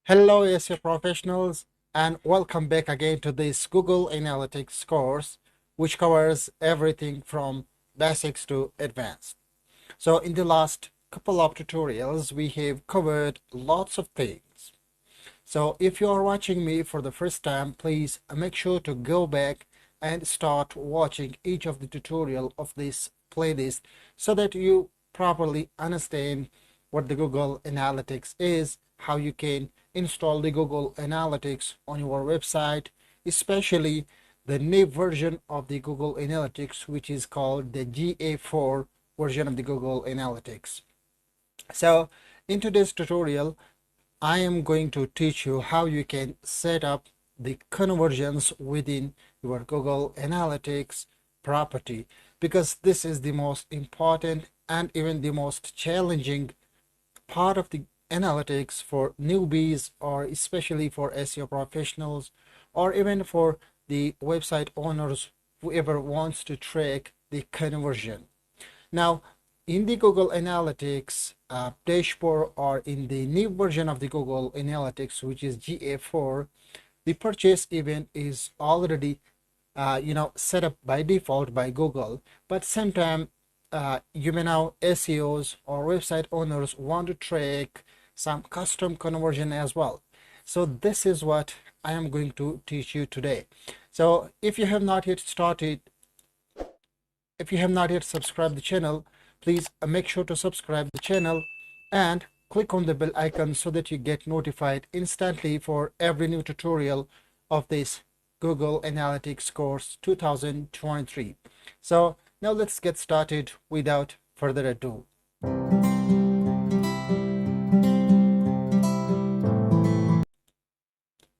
Hello, SEO professionals, and welcome back again to this Google Analytics course, which covers everything from basics to advanced. So in the last couple of tutorials, we have covered lots of things. So if you are watching me for the first time, please make sure to go back and start watching each of the tutorial of this playlist so that you properly understand what the Google Analytics is, how you can install the Google Analytics on your website, especially the new version of the Google Analytics, which is called the GA4 version of the Google Analytics. So in today's tutorial, I am going to teach you how you can set up the conversions within your Google Analytics property, because this is the most important and even the most challenging part of the analytics for newbies, or especially for SEO professionals, or even for the website owners, whoever wants to track the conversion. Now, in the Google Analytics dashboard, or in the new version of the Google Analytics, which is GA4, the purchase event is already set up by default by Google. But sometimes you may know SEOs or website owners want to track some custom conversion as well. So this is what I am going to teach you today. So if you have not yet subscribed the channel, please make sure to subscribe the channel and click on the bell icon so that you get notified instantly for every new tutorial of this Google Analytics course 2023. So now let's get started without further ado.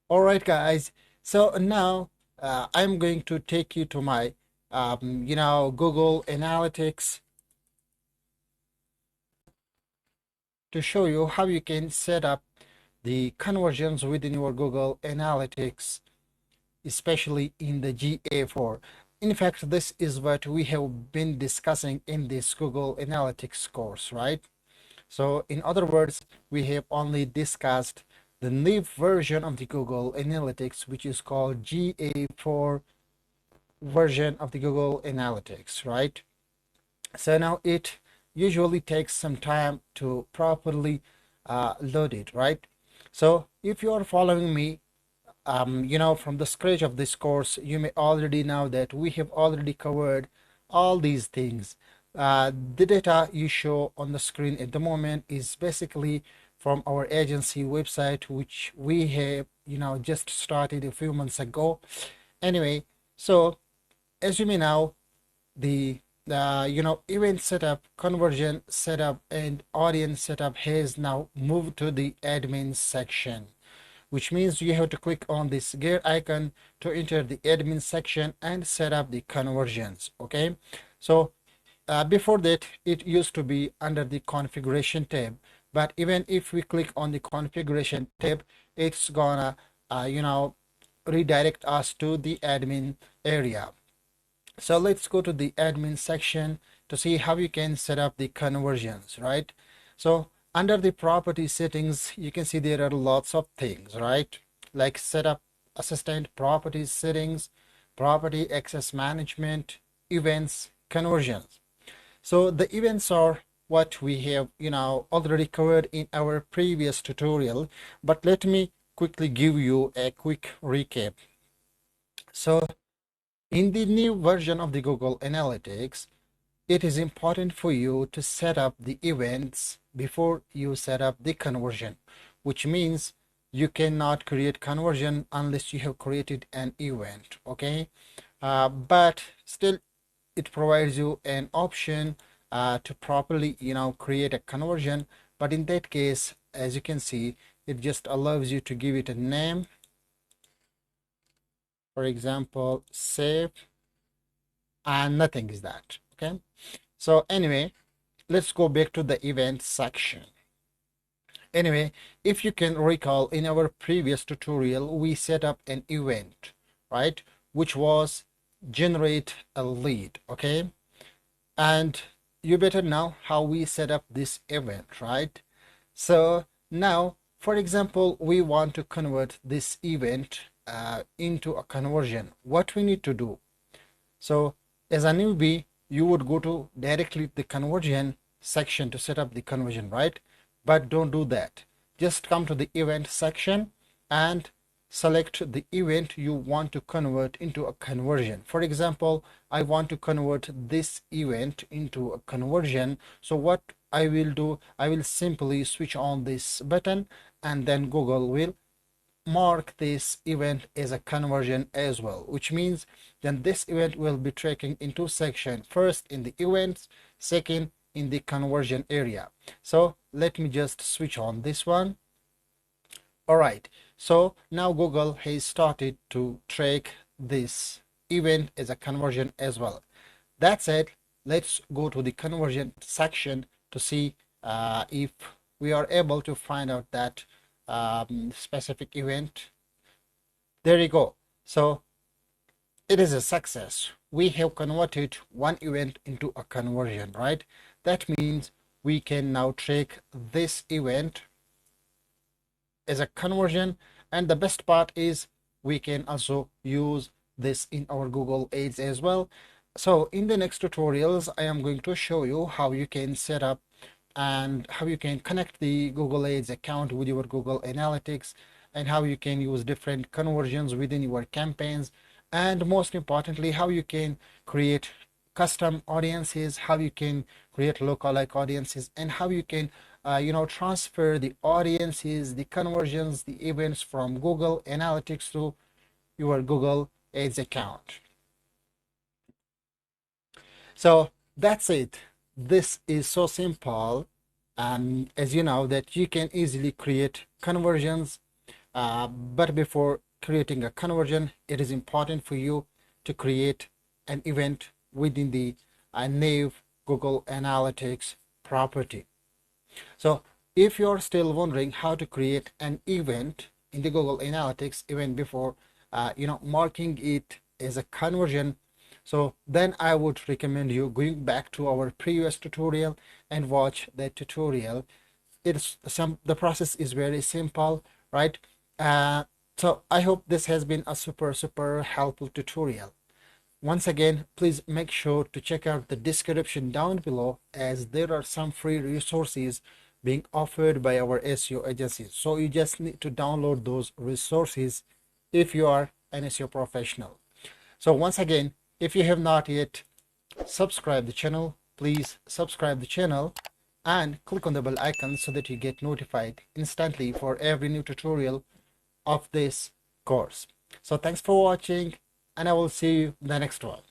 All right, guys. So now I'm going to take you to my Google Analytics to show you how you can set up the conversions within your Google Analytics, especially in the GA4. In fact, this is what we have been discussing in this Google Analytics course, right? So in other words, we have only discussed the new version of the Google Analytics, which is called GA4 version of the Google Analytics, right? So now it usually takes some time to properly load it, right? So if you are following me, from the scratch of this course, you may already know that we have already covered all these things. The data you show on the screen at the moment is basically from our agency website, which we have, just started a few months ago. Anyway, so as you may know, the event setup, conversion setup, and audience setup has now moved to the admin section, which means you have to click on this gear icon to enter the admin section and set up the conversions. Okay, so before that it used to be under the configuration tab, but even if we click on the configuration tab, it's gonna redirect us to the admin area. So let's go to the admin section to see how you can set up the conversions, right? So under the property settings, you can see there are lots of things, right? Like setup assistant, property settings, property access management, events, conversions. So the events are what we have, already covered in our previous tutorial, but let me quickly give you a quick recap. So in the new version of the Google Analytics, it is important for you to set up the events before you set up the conversion, which means you cannot create conversion unless you have created an event. Okay, but still it provides you an option to properly create a conversion. But in that case, as you can see, it just allows you to give it a name, for example, save, and nothing is that. Okay, so anyway, let's go back to the event section. Anyway, if you can recall, in our previous tutorial we set up an event, right, which was generate a lead. Okay, and you better know how we set up this event, right? So now for example, we want to convert this event into a conversion. What we need to do? So as a newbie, you would go to directly the conversion section to set up the conversion, right? But don't do that. Just come to the event section and select the event you want to convert into a conversion. For example, I want to convert this event into a conversion. So what I will do, I will simply switch on this button, and then Google will mark this event as a conversion as well, which means then this event will be tracking in two sections: first in the events, second in the conversion area. So let me just switch on this one. All right, so now Google has started to track this event as a conversion as well. That said, let's go to the conversion section to see if we are able to find out that specific event. There you go. So it is a success. We have converted one event into a conversion, right? That means we can now track this event as a conversion, and the best part is we can also use this in our Google Ads as well. So in the next tutorials, I am going to show you how you can set up and how you can connect the Google Ads account with your Google Analytics, and how you can use different conversions within your campaigns, and most importantly, how you can create custom audiences, how you can create lookalike audiences, and how you can transfer the audiences, the conversions, the events from Google Analytics to your Google Ads account. So that's it. This is so simple, as you know, that you can easily create conversions. But before creating a conversion, it is important for you to create an event within the naive Google Analytics property. So if you're still wondering how to create an event in the Google Analytics even before marking it as a conversion, so then I would recommend you going back to our previous tutorial and watch that tutorial. The process is very simple, right? So I hope this has been a super helpful tutorial. Once again, please make sure to check out the description down below, as there are some free resources being offered by our SEO agency. So you just need to download those resources if you are an SEO professional. So once again, if you have not yet subscribed the channel, please subscribe the channel and click on the bell icon so that you get notified instantly for every new tutorial of this course. So thanks for watching, and I will see you in the next one.